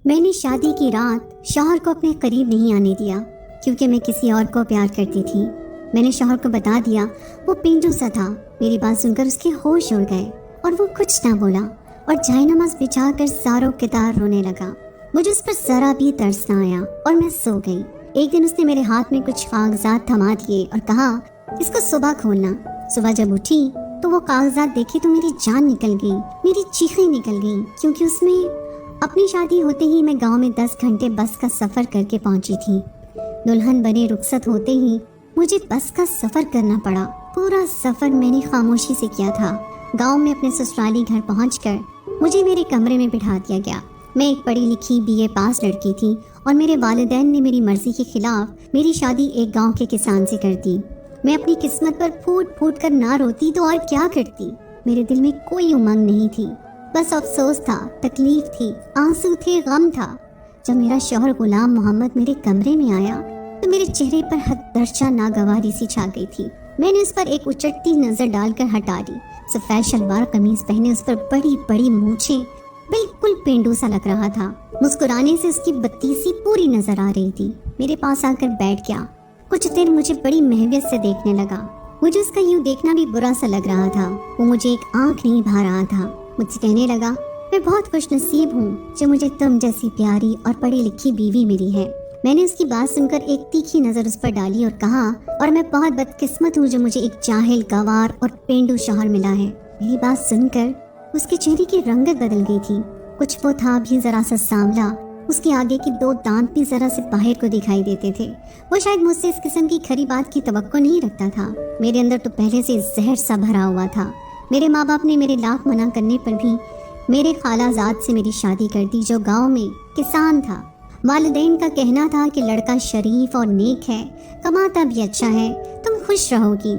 میں نے شادی کی رات شوہر کو اپنے قریب نہیں آنے دیا کیونکہ میں کسی اور کو پیار کرتی تھی۔ میں نے شوہر کو بتا دیا، وہ پینڈو سا تھا۔ میری بات سن کر اس کے ہوش اڑ گئے اور وہ کچھ نہ بولا اور جائے نماز بچھا کر زاروں کے دار رونے لگا۔ مجھے اس پر ذرا بھی ترس نہ آیا اور میں سو گئی۔ ایک دن اس نے میرے ہاتھ میں کچھ کاغذات تھما دیے اور کہا اس کو صبح کھولنا۔ صبح جب اٹھی تو وہ کاغذات دیکھے تو میری جان نکل گئی، میری چیخیں نکل گئیں، کیونکہ اس میں اپنی شادی ہوتے ہی میں گاؤں میں 10 گھنٹے بس کا سفر کر کے پہنچی تھی۔ دلہن بنے رخصت ہوتے ہی مجھے بس کا سفر کرنا پڑا۔ پورا سفر میں نے خاموشی سے کیا تھا۔ گاؤں میں اپنے سسرالی گھر پہنچ کر مجھے میرے کمرے میں بٹھا دیا گیا۔ میں ایک پڑھی لکھی BA پاس لڑکی تھی اور میرے والدین نے میری مرضی کے خلاف میری شادی ایک گاؤں کے کسان سے کر دی۔ میں اپنی قسمت پر پھوٹ پھوٹ کر نہ روتی تو اور کیا کرتی۔ میرے دل میں کوئی امنگ نہیں تھی، بس افسوس تھا، تکلیف تھی، آنسو تھے، غم تھا۔ جب میرا شوہر غلام محمد میرے کمرے میں آیا تو میرے چہرے پر حد درجہ ناگواری سی چھا گئی تھی۔ میں نے اس پر ایک اچٹتی نظر ڈال کر ہٹا دی۔ سفید شلوار قمیض پہنے، اس پر بڑی بڑی مونچھیں، بالکل پینڈو سا لگ رہا تھا۔ مسکرانے سے اس کی بتیسی پوری نظر آ رہی تھی۔ میرے پاس آ کر بیٹھ گیا۔ کچھ دیر مجھے بڑی محبت سے دیکھنے لگا۔ مجھے اس کا یوں دیکھنا بھی برا سا لگ رہا تھا۔ وہ مجھے ایک آنکھ نہیں بھا رہا تھا۔ مجھ سے کہنے لگا میں بہت خوش نصیب ہوں جو مجھے تم جیسی پیاری اور پڑھی لکھی بیوی ملی ہے۔ میں نے اس کی بات سن کر ایک تیکھی نظر اس پر ڈالی اور کہا اور میں بہت بدقسمت ہوں جو مجھے ایک جاہل، گوار اور پینڈو شوہر ملا ہے۔ میری بات سن کر اس کے چہرے کی رنگت بدل گئی تھی۔ کچھ وہ تھا بھی ذرا سا سانولا، اس کے آگے کی 2 دانت بھی ذرا سے باہر کو دکھائی دیتے تھے۔ وہ شاید مجھ سے اس قسم کی کھری بات کی توقع نہیں رکھتا تھا۔ میرے اندر تو پہلے سے زہر سا بھرا ہوا تھا۔ میرے ماں باپ نے میرے لاکھ منع کرنے پر بھی میرے خالہ زاد سے میری شادی کر دی جو گاؤں میں کسان تھا۔ والدین کا کہنا تھا کہ لڑکا شریف اور نیک ہے، کماتا بھی اچھا ہے، تم خوش رہو گی۔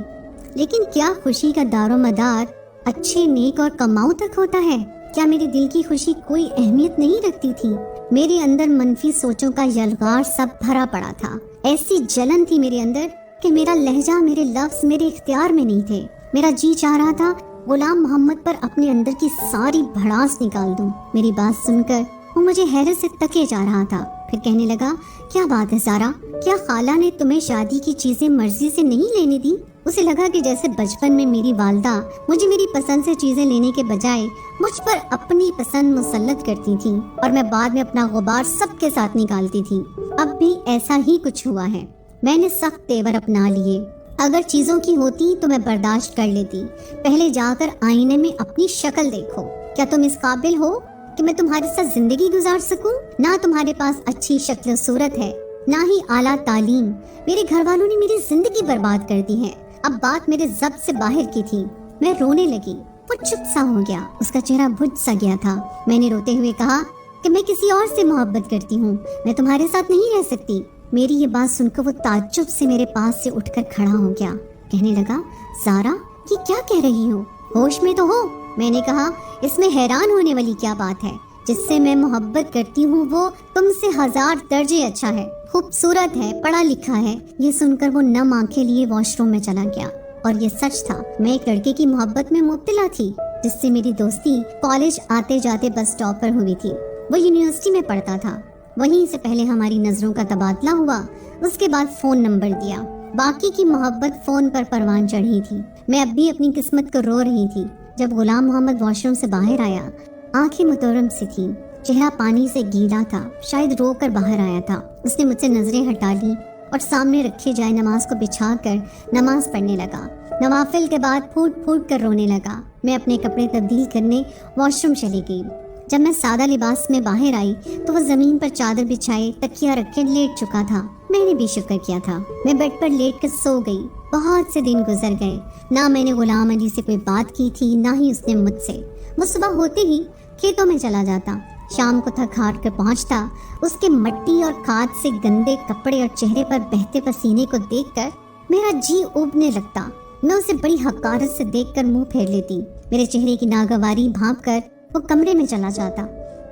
لیکن کیا خوشی کا دار و مدار اچھے، نیک اور کماؤ تک ہوتا ہے؟ کیا میرے دل کی خوشی کوئی اہمیت نہیں رکھتی تھی؟ میرے اندر منفی سوچوں کا یلغار سب بھرا پڑا تھا۔ ایسی جلن تھی میرے اندر کہ میرا لہجہ، میرے لفظ میرے اختیار میں نہیں تھے۔ میرا جی چاہ رہا تھا غلام محمد پر اپنے اندر کی ساری بھڑاس نکال دوں۔ میری بات سن کر وہ مجھے حیرت سے تکے جا رہا تھا، پھر کہنے لگا کیا بات ہے سارا، کیا خالہ نے تمہیں شادی کی چیزیں مرضی سے نہیں لینے دی؟ اسے لگا کہ جیسے بچپن میں میری والدہ مجھے میری پسند سے چیزیں لینے کے بجائے مجھ پر اپنی پسند مسلط کرتی تھی اور میں بعد میں اپنا غبار سب کے ساتھ نکالتی تھی۔ اب بھی ایسا ہی کچھ ہوا ہے۔ میں نے سخت تیور اپنا لیے۔ اگر چیزوں کی ہوتی تو میں برداشت کر لیتی۔ پہلے جا کر آئینے میں اپنی شکل دیکھو۔ کیا تم اس قابل ہو کہ میں تمہارے ساتھ زندگی گزار سکوں؟ نہ تمہارے پاس اچھی شکل و صورت ہے، نہ ہی اعلیٰ تعلیم۔ میرے گھر والوں نے میری زندگی برباد کر دی ہے۔ اب بات میرے ضبط سے باہر کی تھی۔ میں رونے لگی۔ وہ چپ سا ہو گیا، اس کا چہرہ بجھ سا گیا تھا۔ میں نے روتے ہوئے کہا کہ میں کسی اور سے محبت کرتی ہوں، میں تمہارے ساتھ نہیں رہ سکتی۔ میری یہ بات سن کر وہ تعجب سے میرے پاس سے اٹھ کر کھڑا ہو گیا۔ کہنے لگا زارا یہ کیا کہہ رہی ہو؟ ہوش میں تو ہو؟ میں نے کہا اس میں حیران ہونے والی کیا بات ہے؟ جس سے میں محبت کرتی ہوں وہ تم سے 1000 درجے اچھا ہے، خوبصورت ہے، پڑھا لکھا ہے۔ یہ سن کر وہ نم آنکھیں لیے واش روم میں چلا گیا۔ اور یہ سچ تھا، میں ایک لڑکے کی محبت میں مبتلا تھی جس سے میری دوستی کالج آتے جاتے بس اسٹاپ پر ہوئی تھی۔ وہ یونیورسٹی میں پڑھتا تھا۔ وہیں سے پہلے ہماری نظروں کا تبادلہ ہوا، اس کے بعد فون نمبر دیا۔ باقی کی محبت فون پر پروان چڑھی تھی۔ میں اب بھی اپنی قسمت کو رو رہی تھی۔ جب غلام محمد واش روم سے باہر آیا، آنکھیں متورم سی تھیں، چہرہ پانی سے گیلا تھا، شاید رو کر باہر آیا تھا۔ اس نے مجھ سے نظریں ہٹا لی اور سامنے رکھے جائے نماز کو بچھا کر نماز پڑھنے لگا۔ نوافل کے بعد پھوٹ پھوٹ کر رونے لگا۔ میں اپنے کپڑے تبدیل کرنے واش روم چلی گئی۔ جب میں سادہ لباس میں باہر آئی تو وہ زمین پر چادر بچھائے تکیہ رکھے لیٹ چکا تھا۔ میں نے بھی شکر کیا تھا۔ میں بیڈ پر لیٹ کر سو گئی۔ بہت سے دن گزر گئے، نہ میں نے غلام علی سے کوئی بات کی تھی، نہ ہی اس نے مجھ سے۔ وہ صبح ہوتے ہی کھیتوں میں چلا جاتا، شام کو تھک ہار کر پہنچتا۔ اس کے مٹی اور کھاد سے گندے کپڑے اور چہرے پر بہتے پسینے کو دیکھ کر میرا جی اوبنے لگتا۔ میں اسے بڑی حقارت سے دیکھ کر منہ پھیر لیتی۔ میرے چہرے کی ناگواری بھانپ کر وہ کمرے میں چلا جاتا،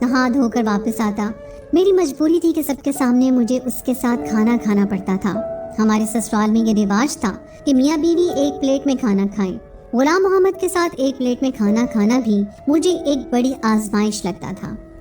نہا دھو کر واپس آتا۔ میری مجبوری تھی کہ سب کے سامنے مجھے اس کے ساتھ کھانا کھانا پڑتا تھا۔ ہمارے سسرال میں یہ رواج تھا کہ میاں بیوی ایک پلیٹ میں کھانا کھائیں۔ غلام محمد کے ساتھ ایک پلیٹ میں کھانا کھانا بھی مجھے ایک بڑی آزمائش لگتا تھا۔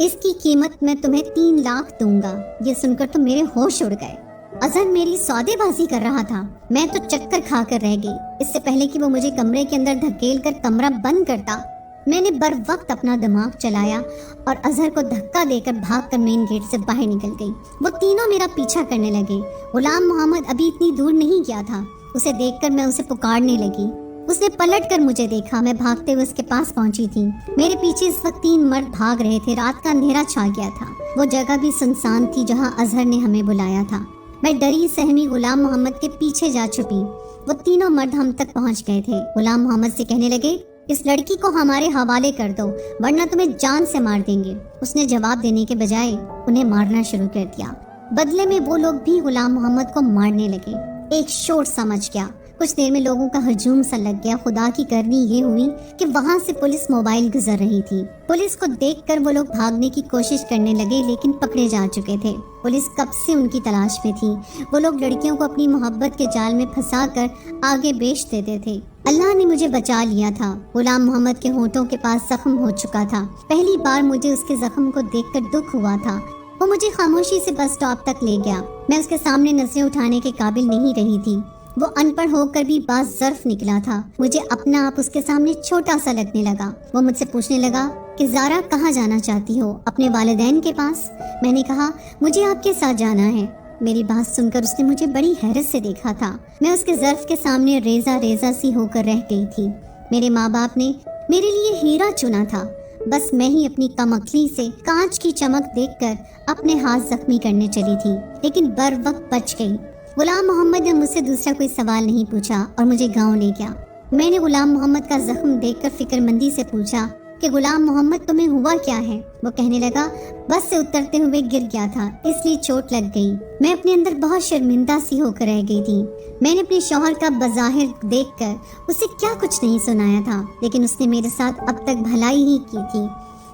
اس کی قیمت میں تمہیں 3 لاکھ دوں گا۔ یہ سن کر تو میرے ہوش اڑ گئے۔ اظہر میری سودے بازی کر رہا تھا، میں تو چکر کھا کر رہ گئی۔ اس سے پہلے کہ وہ مجھے کمرے کے اندر دھکیل کر کمرہ بند کرتا، میں نے بر وقت اپنا دماغ چلایا اور اظہر کو دھکا دے کر بھاگ کر مین گیٹ سے باہر نکل گئی۔ وہ تینوں میرا پیچھا کرنے لگے۔ غلام محمد ابھی اتنی دور نہیں گیا تھا۔ اسے دیکھ کر میں اسے پکارنے لگی۔ اس نے پلٹ کر مجھے دیکھا۔ میں بھاگتے ہوئے اس کے پاس پہنچی تھی۔ میرے پیچھے اس وقت 3 مرد بھاگ رہے تھے۔ رات کا اندھیرا چھا گیا تھا۔ وہ جگہ بھی سنسان تھی جہاں اظہر نے ہمیں بلایا تھا۔ میں ڈری سہمی غلام محمد کے پیچھے جا چھپی۔ وہ تینوں مرد ہم تک پہنچ گئے تھے۔ غلام محمد سے کہنے لگے، اس لڑکی کو ہمارے حوالے کر دو ورنہ تمہیں جان سے مار دیں گے۔ اس نے جواب دینے کے بجائے انہیں مارنا شروع کر دیا۔ بدلے میں وہ لوگ بھی غلام محمد کو مارنے لگے۔ ایک شور سا مچ گیا۔ کچھ دیر میں لوگوں کا ہجوم سا لگ گیا۔ خدا کی کرنی یہ ہوئی کہ وہاں سے پولیس موبائل گزر رہی تھی۔ پولیس کو دیکھ کر وہ لوگ بھاگنے کی کوشش کرنے لگے لیکن پکڑے جا چکے تھے۔ پولیس کب سے ان کی تلاش میں تھی۔ وہ لوگ لڑکیوں کو اپنی محبت کے جال میں پھنسا کر آگے بیچ دیتے تھے۔ اللہ نے مجھے بچا لیا تھا۔ غلام محمد کے ہونٹوں کے پاس زخم ہو چکا تھا۔ پہلی بار مجھے اس کے زخم کو دیکھ کر دکھ ہوا تھا۔ وہ مجھے خاموشی سے بس اسٹاپ تک لے گیا۔ میں اس کے سامنے نظریں اٹھانے کے قابل نہیں رہی تھی۔ وہ ان پڑھ ہو کر بھی باز ظرف نکلا تھا۔ مجھے اپنا آپ اس کے سامنے چھوٹا سا لگنے لگا۔ وہ مجھ سے پوچھنے لگا کہ زارا کہاں جانا چاہتی ہو؟ اپنے والدین کے پاس؟ میں نے کہا مجھے آپ کے ساتھ جانا ہے۔ میری بات سن کر اس نے مجھے بڑی حیرت سے دیکھا تھا۔ میں اس کے ظرف کے سامنے ریزہ ریزہ سی ہو کر رہ گئی تھی۔ میرے ماں باپ نے میرے لیے ہیرا چنا تھا، بس میں ہی اپنی کم عقلی سے کانچ کی چمک دیکھ کر اپنے ہاتھ زخمی کرنے چلی تھی، لیکن بر وقت بچ گئی۔ غلام محمد نے مجھ سے دوسرا کوئی سوال نہیں پوچھا اور مجھے گاؤں لے گیا۔ میں نے غلام محمد کا زخم دیکھ کر فکر مندی سے پوچھا کہ غلام محمد تمہیں ہوا کیا ہے؟ وہ کہنے لگا بس سے اترتے ہوئے گر گیا تھا، اس لیے چوٹ لگ گئی۔ میں اپنے اندر بہت شرمندہ سی ہو کر رہ گئی تھی۔ میں نے اپنے شوہر کا بظاہر دیکھ کر اسے کیا کچھ نہیں سنایا تھا، لیکن اس نے میرے ساتھ اب تک بھلائی ہی کی تھی۔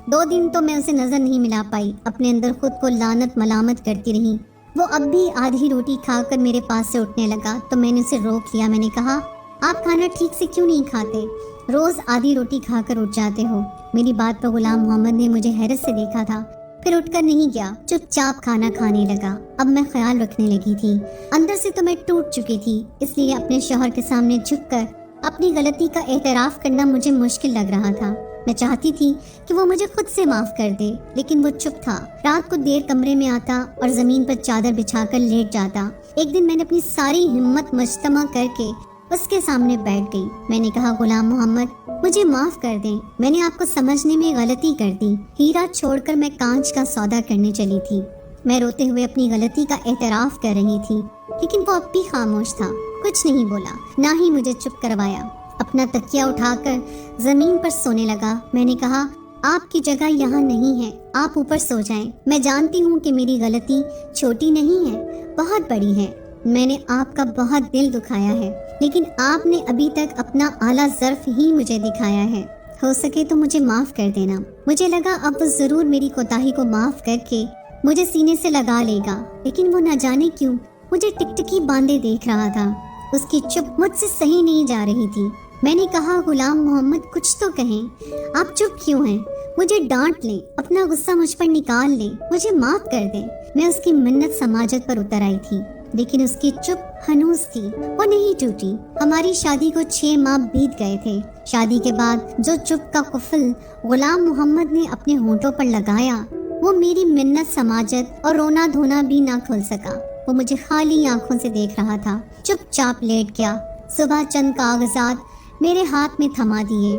2 دن تو میں اسے نظر نہیں ملا پائی، اپنے اندر خود کو لعنت ملامت کرتی رہی۔ وہ اب بھی آدھی روٹی کھا کر میرے پاس سے اٹھنے لگا تو میں نے اسے روک لیا۔ میں نے کہا آپ کھانا ٹھیک سے کیوں نہیں کھاتے؟ روز آدھی روٹی کھا کر اٹھ جاتے ہو۔ میری بات پر غلام محمد نے مجھے حیرت سے دیکھا تھا، پھر اٹھ کر نہیں گیا، چپ چاپ کھانا کھانے لگا۔ اب میں خیال رکھنے لگی تھی، اندر سے تو میں ٹوٹ چکی تھی، اس لیے اپنے شوہر کے سامنے جھک کر اپنی غلطی کا اعتراف کرنا مجھے مشکل لگ رہا تھا۔ میں چاہتی تھی کہ وہ مجھے خود سے معاف کر دے، لیکن وہ چپ تھا۔ رات کو دیر کمرے میں آتا اور زمین پر چادر بچھا کر لیٹ جاتا۔ ایک دن میں نے اپنی ساری ہمت مجتمع کر کے اس کے سامنے بیٹھ گئی۔ میں نے کہا غلام محمد مجھے معاف کر دیں، میں نے آپ کو سمجھنے میں غلطی کر دی۔ ہیرا چھوڑ کر میں کانچ کا سودا کرنے چلی تھی۔ میں روتے ہوئے اپنی غلطی کا اعتراف کر رہی تھی، لیکن وہ اب بھی خاموش تھا، کچھ نہیں بولا، نہ ہی مجھے چپ کروایا۔ اپنا تکیہ اٹھا کر زمین پر سونے لگا۔ میں نے کہا آپ کی جگہ یہاں نہیں ہے، آپ اوپر سو جائیں۔ میں جانتی ہوں کہ میری غلطی چھوٹی نہیں ہے، بہت بڑی ہے، میں نے آپ کا بہت دل دکھایا ہے، لیکن آپ نے ابھی تک اپنا اعلیٰ ظرف ہی مجھے دکھایا ہے۔ ہو سکے تو مجھے معاف کر دینا۔ مجھے لگا اب وہ ضرور میری کوتاہی کو معاف کر کے مجھے سینے سے لگا لے گا، لیکن وہ نہ جانے کیوں مجھے ٹکٹکی باندھے دیکھ رہا تھا۔ اس کی چپ مجھ سے صحیح نہیں جا رہی تھی۔ میں نے کہا غلام محمد کچھ تو کہیں، آپ چپ کیوں ہیں؟ مجھے ڈانٹ لیں، اپنا غصہ مجھ پر نکال لیں، مجھے معاف کر دیں۔ میں اس کی منت سماجت پر اتر آئی تھی، لیکن اس کی چپ ہنوز تھی، وہ نہیں ٹوٹی۔ ہماری شادی کو 6 ماہ بیت گئے تھے۔ شادی کے بعد جو چپ کا قفل غلام محمد نے اپنے ہونٹوں پر لگایا، وہ میری منت سماجت اور رونا دھونا بھی نہ کھول سکا۔ وہ مجھے خالی آنکھوں سے دیکھ رہا تھا، چپ چاپ لیٹ گیا۔ صبح چند کاغذات میرے ہاتھ میں تھما دیے،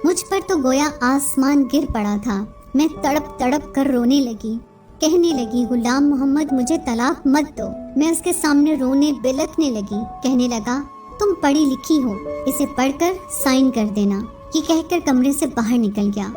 مجھ پر تو گویا آسمان گر پڑا تھا۔ میں تڑپ تڑپ کر رونے لگی، کہنے لگی غلام محمد مجھے طلاق مت دو۔ میں اس کے سامنے رونے بلکنے لگی، کہنے لگا تم پڑھی لکھی ہو، اسے پڑھ کر سائن کر دینا۔ یہ کہہ کر کمرے سے باہر نکل گیا۔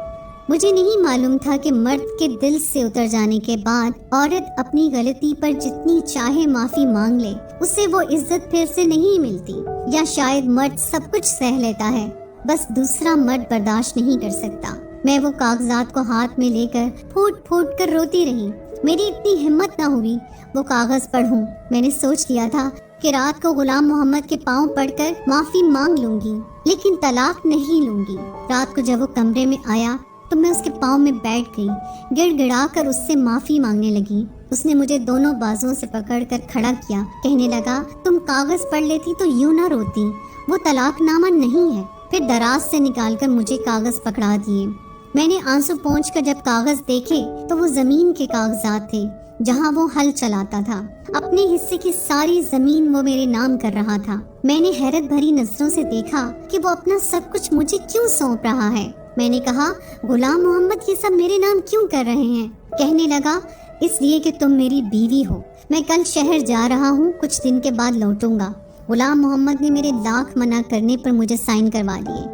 مجھے نہیں معلوم تھا کہ مرد کے دل سے اتر جانے کے بعد عورت اپنی غلطی پر جتنی چاہے معافی مانگ لے، اسے وہ عزت پھر سے نہیں ملتی، یا شاید مرد سب کچھ سہ لیتا ہے، بس دوسرا مرد برداشت نہیں کر سکتا۔ میں وہ کاغذات کو ہاتھ میں لے کر پھوٹ پھوٹ کر روتی رہی۔ میری اتنی ہمت نہ ہوئی وہ کاغذ پڑھوں۔ میں نے سوچ لیا تھا کہ رات کو غلام محمد کے پاؤں پڑھ کر معافی مانگ لوں گی، لیکن طلاق نہیں لوں گی۔ رات کو جب وہ کمرے میں آیا تو میں اس کے پاؤں میں بیٹھ گئی، گڑ گڑا کر اس سے معافی مانگنے لگی۔ اس نے مجھے دونوں بازوؤں سے پکڑ کر کھڑا کیا، کہنے لگا تم کاغذ پڑھ لیتی تو یوں نہ روتی، وہ طلاق نامہ نہیں ہے۔ پھر دراز سے نکال کر مجھے کاغذ پکڑا دیے۔ میں نے آنسو پونچھ کر جب کاغذ دیکھے تو وہ زمین کے کاغذات تھے جہاں وہ ہل چلاتا تھا۔ اپنے حصے کی ساری زمین وہ میرے نام کر رہا تھا۔ میں نے حیرت بھری نظروں سے دیکھا کہ وہ اپنا سب کچھ مجھے کیوں سونپ رہا ہے۔ میں نے کہا غلام محمد یہ سب میرے نام کیوں کر رہے ہیں؟ کہنے لگا اس لیے کہ تم میری بیوی ہو، میں کل شہر جا رہا ہوں، کچھ دن کے بعد لوٹوں گا۔ غلام محمد نے میرے لاکھ منع کرنے پر مجھے سائن کروا دیے۔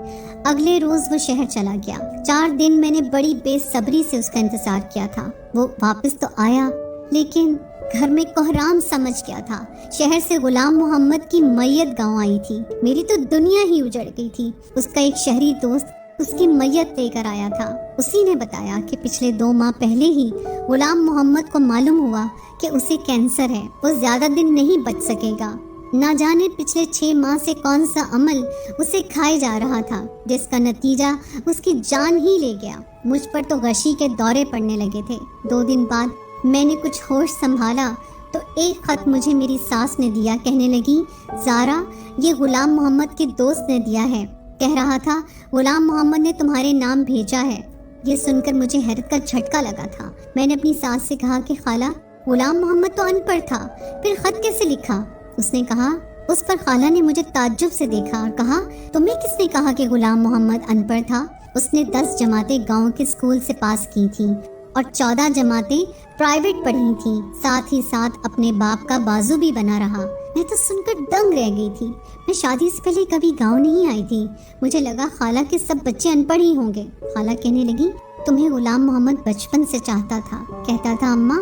اگلے روز وہ شہر چلا گیا۔ 4 دن میں نے بڑی بے صبری سے اس کا انتظار کیا تھا۔ وہ واپس تو آیا لیکن گھر میں کوحرام سمجھ گیا تھا۔ شہر سے غلام محمد کی میت گاؤں آئی تھی۔ میری تو دنیا ہی اجڑ گئی تھی۔ اس کا ایک شہری دوست اس کی میت لے کر آیا تھا۔ اسی نے بتایا کہ پچھلے 2 ماہ پہلے ہی غلام محمد کو معلوم ہوا کہ اسے کینسر ہے، وہ زیادہ دن نہیں بچ سکے گا۔ نہ جانے پچھلے 6 ماہ سے کون سا عمل اسے کھائے جا رہا تھا جس کا نتیجہ اس کی جان ہی لے گیا۔ مجھ پر تو غشی کے دورے پڑنے لگے تھے۔ 2 دن بعد میں نے کچھ ہوش سنبھالا تو ایک خط مجھے میری ساس نے دیا۔ کہنے لگی زارا یہ غلام محمد کے دوست نے دیا ہے، کہہ رہا تھا غلام محمد نے تمہارے نام بھیجا ہے۔ یہ سن کر مجھے حیرت کا جھٹکا لگا تھا۔ میں نے اپنی ساس سے کہا کہ خالہ غلام محمد تو ان پڑھ تھا، پھر خط کیسے لکھا؟ اس نے کہا، اس پر خالہ نے مجھے تعجب سے دیکھا اور کہا تمہیں کس نے کہا کہ غلام محمد ان پڑھ تھا؟ اس نے 10 جماعتیں گاؤں کے اسکول سے پاس کی تھیں اور 14 جماعتیں پرائیویٹ پڑھی تھیں، ساتھ ہی ساتھ اپنے باپ کا بازو بھی بنا رہا۔ میں تو سن کر دنگ رہ گئی تھی۔ میں شادی سے پہلے کبھی گاؤں نہیں آئی تھی، مجھے لگا خالہ کے سب بچے ان پڑھ ہی ہوں گے۔ خالہ کہنے لگی تمہیں غلام محمد بچپن سے چاہتا تھا، کہتا تھا اماں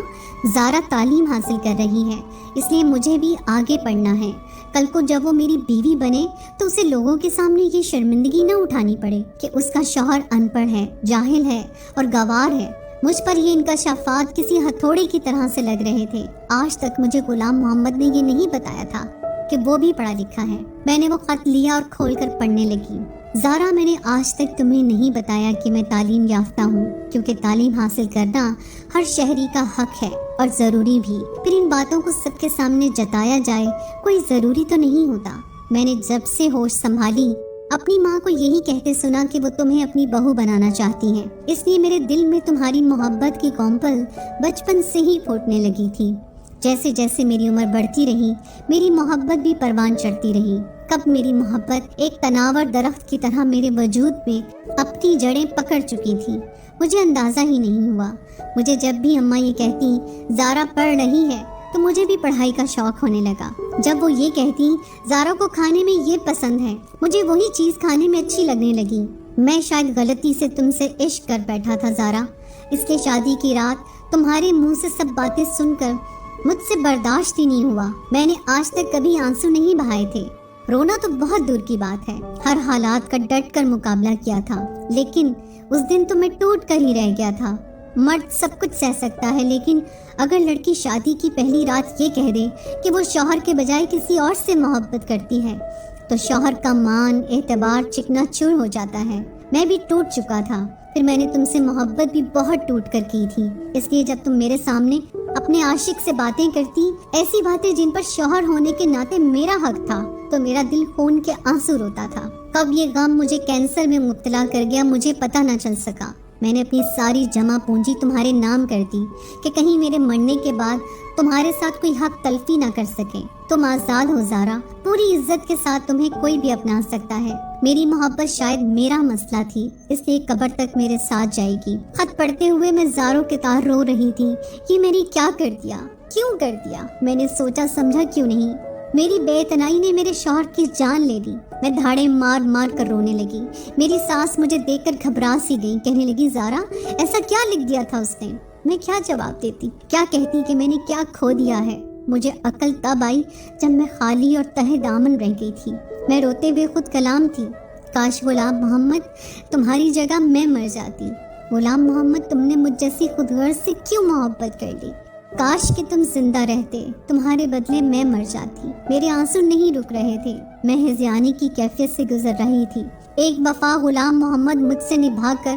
زارا تعلیم حاصل کر رہی ہے اس لیے مجھے بھی آگے پڑھنا ہے، کل کو جب وہ میری بیوی بنے تو اسے لوگوں کے سامنے یہ شرمندگی نہ اٹھانی پڑے کہ اس کا شوہر ان پڑھ ہے، جاہل ہے اور گوار ہے۔ مجھ پر یہ انکشافات کسی ہتھوڑے کی طرح سے لگ رہے تھے۔ آج تک مجھے غلام محمد نے یہ نہیں بتایا تھا کہ وہ بھی پڑھا لکھا ہے۔ میں نے وہ خط لیا اور کھول کر پڑھنے لگی۔ زارا میں نے آج تک تمہیں نہیں بتایا کہ میں تعلیم یافتہ ہوں، کیونکہ تعلیم حاصل کرنا ہر شہری کا حق ہے اور ضروری بھی۔ پھر ان باتوں کو سب کے سامنے جتایا جائے کوئی ضروری تو نہیں ہوتا۔ میں نے جب سے ہوش سنبھالی اپنی ماں کو یہی کہتے سنا کہ وہ تمہیں اپنی بہو بنانا چاہتی ہیں، اس لیے میرے دل میں تمہاری محبت کی کونپل بچپن سے ہی پھوٹنے لگی تھی۔ جیسے جیسے میری عمر بڑھتی رہی میری محبت بھی پروان چڑھتی رہی۔ کب میری محبت ایک تناور درخت کی طرح میرے وجود میں اپنی جڑیں پکڑ چکی تھی، مجھے اندازہ ہی نہیں ہوا۔ مجھے جب بھی اماں یہ کہتی زارا پڑھ رہی ہے تو مجھے بھی پڑھائی کا شوق ہونے لگا۔ جب وہ یہ کہتی زارا کو کھانے میں یہ پسند ہے، مجھے وہی چیز کھانے میں اچھی لگنے لگی۔ میں شاید غلطی سے تم سے عشق کر بیٹھا تھا زارا، اس لیے شادی کی رات تمہارے منہ سے سب باتیں سن کر مجھ سے برداشت ہی نہیں ہوا۔ میں نے آج تک کبھی آنسو نہیں بہائے تھے، رونا تو بہت دور کی بات ہے، ہر حالات کا ڈٹ کر مقابلہ کیا تھا، لیکن اس دن تو میں ٹوٹ کر ہی رہ گیا تھا۔ مرد سب کچھ سہ سکتا ہے، لیکن اگر لڑکی شادی کی پہلی رات یہ کہہ دے کہ وہ شوہر کے بجائے کسی اور سے محبت کرتی ہے تو شوہر کا مان اعتبار چکنا چور ہو جاتا ہے۔ میں بھی ٹوٹ چکا تھا، پھر میں نے تم سے محبت بھی بہت ٹوٹ کر کی تھی، اس لیے جب تم میرے سامنے اپنے عاشق سے باتیں کرتی، ایسی باتیں جن پر شوہر ہونے کے ناطے میرا حق تھا، تو میرا دل خون کے آنسو روتا تھا۔ کب یہ غم مجھے کینسر میں مبتلا کر گیا مجھے پتہ نہ چل سکا۔ میں نے اپنی ساری جمع پونجی تمہارے نام کر دی کہ کہیں میرے مرنے کے بعد تمہارے ساتھ کوئی حق تلفی نہ کر سکے۔ تم آزاد ہو زارا، پوری عزت کے ساتھ تمہیں کوئی بھی اپنا سکتا ہے۔ میری محبت شاید میرا مسئلہ تھی، اس لیے قبر تک میرے ساتھ جائے گی۔ خط پڑھتے ہوئے میں زاروں کے تار رو رہی تھی۔ یہ میں نے کیا کر دیا، کیوں کر دیا؟ میں نے سوچا سمجھا کیوں نہیں؟ میری بے اتنائی نے میرے شوہر کی جان لے لی۔ میں دھاڑے مار مار کر رونے لگی۔ میری ساس مجھے دیکھ کر گھبرا سی گئی، کہنے لگی زارا ایسا کیا لکھ دیا تھا اس نے؟ میں کیا جواب دیتی، کیا کہتی کہ میں نے کیا کھو دیا ہے؟ مجھے عقل تب آئی جب میں خالی اور تہہ دامن رہ گئی تھی۔ میں روتے ہوئے خود کلام تھی، کاش غلام محمد تمہاری جگہ میں مر جاتی۔ غلام محمد تم نے مجھ جیسی خود غرض سے کیوں محبت کر لی؟ کاش کہ تم زندہ رہتے، تمہارے بدلے میں مر جاتی۔ میرے آنسو نہیں رک رہے تھے، میں ہذیانی کی کیفیت سے گزر رہی تھی۔ ایک وفا غلام محمد مجھ سے نبھا کر